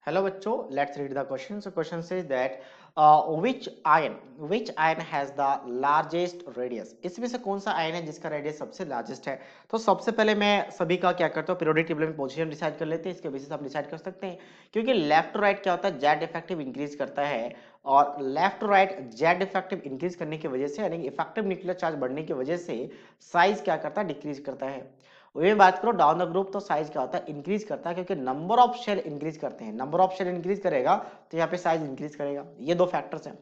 Hello बच्चों, let's read the question. So question says that which ion has the largest radius? इसमें से कौन सा आयन है जिसका रेडियस सबसे लार्जेस्ट है? तो सबसे पहले मैं सभी का क्या करता हूँ, पीरियोडिक टेबल में पोजीशन डिसाइड कर लेते हैं, इसके बेसिस आप डिसाइड कर सकते हैं। क्योंकि लेफ्ट टू राइट क्या होता है, जेड इफेक्टिव इंक्रीज करता है, और left to right Z effective increase करने की वजह से यानी इफेक्टिव न्यूक्लियर चार्ज बढ़ने की वजह से साइज क्या करता है, डिक्रीज करता है। वही बात करो डाउन द ग्रुप, तो साइज क्या होता है, इंक्रीज करता है, क्योंकि नंबर ऑफ शेल इंक्रीज करते हैं, नंबर ऑफ शेल इंक्रीज करेगा तो यहाँ पे साइज इंक्रीज करेगा। ये दो फैक्टर्स हैं।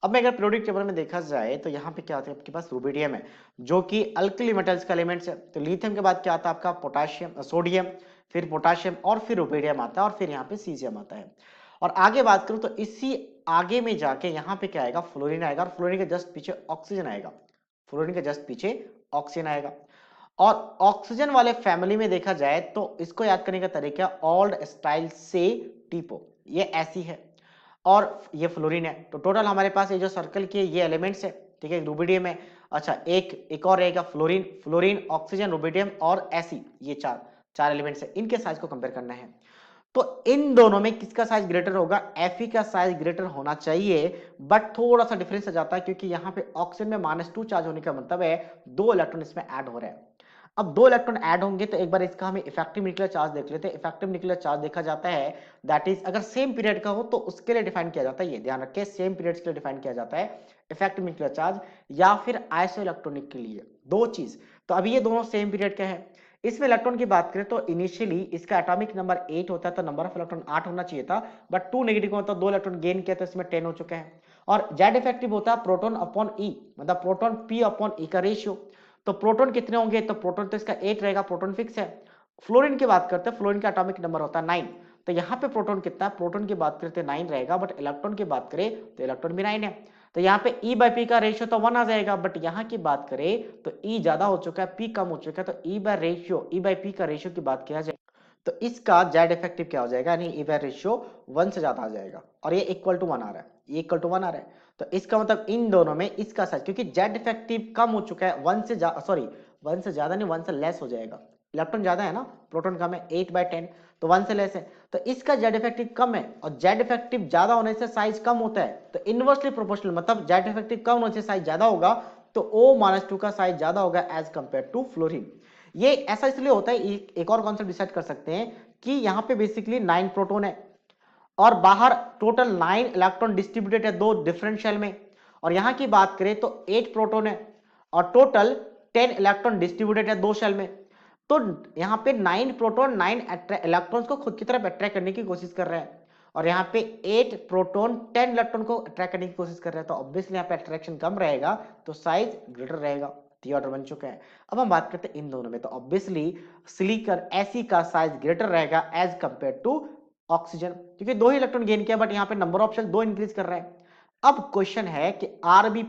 अब मैं अगर पीरियोडिक टेबल में देखा जाए तो यहाँ पे क्या होता है, आपके पास रुबिडियम है जो कि अल्कली मेटल्स का एलिमेंट्स है। तो लिथियम के बाद क्या आता है आपका, पोटाशियम, सोडियम, फिर पोटाशियम और फिर रुबिडियम आता है और फिर यहाँ पे सीजियम आता है। और आगे बात करूं तो इसी आगे में जाके यहाँ पे क्या आएगा, फ्लोरीन आएगा, और फ्लोरीन के जस्ट पीछे ऑक्सीजन आएगा, फ्लोरीन के जस्ट पीछे ऑक्सीजन आएगा। और ऑक्सीजन वाले फैमिली में देखा जाए तो इसको याद करने का तरीका ओल्ड स्टाइल से टीपो, ये ऐसी है और ये फ्लोरीन है। तो टोटल हमारे पास ये जो सर्कल के ये एलिमेंट्स है, ठीक है, रुबिडियम है। अच्छा एक और रहेगा फ्लोरीन, फ्लोरीन ऑक्सीजन रुबिडियम और ऐसी, ये चार चार एलिमेंट्स है, इनके साइज को कंपेयर करना है। तो इन दोनों में किसका साइज ग्रेटर होगा, Fe का साइज ग्रेटर होना चाहिए। बट थोड़ा सा डिफरेंस आ जाता है, क्योंकि यहाँ पे ऑक्सीजन में -2 चार्ज होने का मतलब है 2 इलेक्ट्रॉन इसमें ऐड हो रहे हैं। अब 2 इलेक्ट्रॉन ऐड होंगे तो एक बार इसका हमें इफेक्टिव न्यूक्लियर चार्ज देख लेते हैं। इफेक्टिव न्यूक्लियर चार्ज देखा जाता है, दैट इज अगर सेम पीरियड का हो तो उसके लिए डिफाइन किया जाता है, ये ध्यान रखें, सेम पीरियड्स के लिए डिफाइन किया जाता है इफेक्टिव न्यूक्लियर चार्ज, या फिर आइसो इलेक्ट्रॉनिक के लिए, दो चीज। तो अभी ये दोनों सेम पीरियड का है। इसमें इलेक्ट्रॉन की बात करें तो इनिशियली इसका एटॉमिक नंबर 8 होता है, तो नंबर ऑफ इलेक्ट्रॉन 8 होना चाहिए था, बट 2 नेगेटिव होता है, 2 इलेक्ट्रॉन गेन किया तो इसमें 10 हो चुका है। और जेड इफेक्टिव होता है प्रोटॉन अपॉन ई, मतलब प्रोटॉन पी अपॉन ई का रेशियो। तो प्रोटॉन कितने होंगे, तो प्रोटॉन तो इसका 8 रहेगा, प्रोटॉन फिक्स है। फ्लोरीन की बात करते हैं, फ्लोरीन का एटॉमिक नंबर होता है 9, तो यहाँ पे प्रोटॉन कितना है, प्रोटॉन की बात करते हैं 9 रहेगा, बट इलेक्ट्रॉन की बात करें तो इलेक्ट्रॉन भी 9 है। तो यहाँ पे E बाई पी का रेशियो तो 1 आ जाएगा, बट यहाँ की बात करें तो E ज्यादा हो चुका है, P कम हो चुका है, तो E बाई पी का रेशियो की बात किया जाए तो इसका जेड इफेक्टिव क्या हो जाएगा, यानी E बाई रेशियो 1 से ज्यादा आ जाएगा, और ये इक्वल टू 1 आ रहा है, ये इक्वल टू 1 आ रहा है। तो इसका मतलब इन दोनों में इसका साइज, क्योंकि जेड इफेक्टिव कम हो चुका है, 1 से सॉरी 1 से ज्यादा नहीं, 1 से लेस हो जाएगा। इलेक्ट्रॉन ज्यादा है ना, प्रोटॉन कम है, 8/10, तो 1 से लेस है। तो इसका जेड इफेक्टिव कम है, और जेड इफेक्टिव ज्यादा होने से साइज कम होता है, तो इनवर्सली प्रोपोर्शनल, मतलब जेड इफेक्टिव कम होने से साइज ज्यादा होगा, तो O-2 का साइज ज्यादा होगा एज कंपेयर टू फ्लोरीन। ये ऐसा इसलिए होता है, एक और कॉन्सेप्ट डिसाइड कर सकते हैं कि यहाँ पे बेसिकली 9 प्रोटॉन है और बाहर टोटल 9 इलेक्ट्रॉन डिस्ट्रीब्यूटेड है दो डिफरेंट शेल में, और यहाँ की बात करें तो 8 प्रोटॉन है और टोटल 10 इलेक्ट्रॉन डिस्ट्रीब्यूटेड है दो शेल में। तो यहाँ पे 9 प्रोटॉन 9 इलेक्ट्रॉन्स को खुद की तरफ अट्रैक्ट करने की कोशिश कर रहे हैं, और यहाँ पे 8 प्रोटॉन 10 इलेक्ट्रॉन को अट्रैक्ट करने की कोशिश कर रहे हैं, तो ऑब्वियसली यहाँ पे अट्रैक्शन कम रहेगा, तो साइज ग्रेटर रहेगा। ऑर्डर बन चुका है। अब हम बात करते हैं इन दोनों में, तो ऑब्वियसली सिलिकॉन Fe का साइज ग्रेटर रहेगा एज कंपेयर टू ऑक्सीजन, क्योंकि दो ही इलेक्ट्रॉन गेन किया, बट यहाँ पे नंबर ऑफ शेल दो इंक्रीज कर रहा है। अब क्वेश्चन है कि R B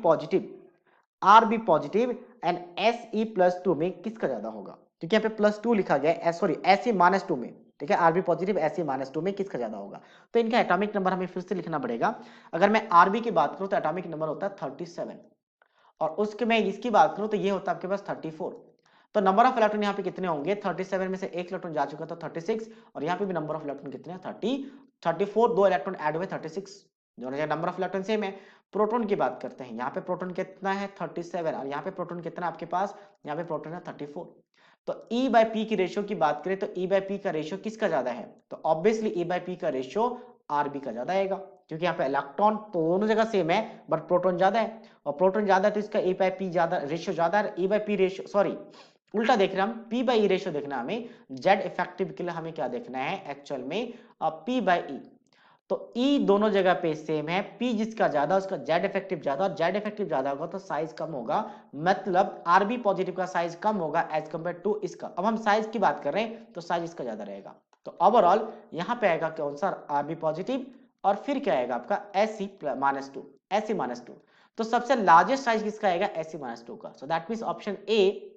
positive and Se+2 में किसका ज्यादा होगा, क्योंकि यहाँ पे +2 लिखा गया है, सॉरी Se-2 में, ठीक है, आरबी पॉजिटिव Se-2 में किसका ज्यादा होगा। तो इनका एटॉमिक नंबर हमें फिर से लिखना पड़ेगा। अगर मैं आरबी की बात करूं तो एटॉमिक नंबर होता है 37, और उसके मैं इसकी बात करूं तो ये होता है आपके पास 34। तो नंबर ऑफ इलेक्ट्रॉन यहाँ पे कितने होंगे, 37 में से एक इलेक्ट्रॉन जा चुका था 36, और यहाँ पे भी नंबर ऑफ इलेक्ट्रॉन कितने हैं 34, दो इलेक्ट्रॉन ऐड हुए 36, दोनों जगह नंबर ऑफ इलेक्ट्रॉन सेम है। प्रोटॉन की बात करते हैं, यहाँ पे प्रोटॉन कितना है 37, और यहाँ पे प्रोटॉन कितना आपके पास, यहाँ पे प्रोटॉन है 34। तो E बाई पी की रेशियो की बात करें तो E बाई पी का रेशियो किसका ज्यादा है, तो ऑब्वियसली E बाई पी का रेशियो आरबी का ज्यादा आएगा, क्योंकि यहाँ पे इलेक्ट्रॉन तो दोनों जगह सेम है, बट प्रोटॉन ज्यादा है, और प्रोटॉन ज्यादा है तो इसका E बाई पी ज्यादा, रेशियो ज्यादा है। E by P ratio, sorry उल्टा देख रहे हैं हम, P बाई ई रेशियो देखना है हमें, जेड इफेक्टिव के लिए हमें क्या देखना है एक्चुअल में, P बाई ई। तो E दोनों जगह पे सेम है, P जिसका ज्यादा उसका जेड इफेक्टिव ज्यादा, और जेड इफेक्टिव ज्यादा होगा तो साइज कम होगा, मतलब आरबी पॉजिटिव का साइज कम होगा एज कंपेयर टू इसका। अब हम साइज की बात कर रहे हैं तो साइज इसका ज्यादा रहेगा। तो ओवरऑल यहाँ पे आएगा कौन सा, आरबी पॉजिटिव, और फिर क्या आएगा आपका Se-2। तो सबसे लार्जेस्ट साइज किसका आएगा, Se-2 का। So that means option A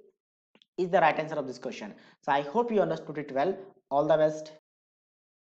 is the right answer of this question. So I hope you understood it well. All the best.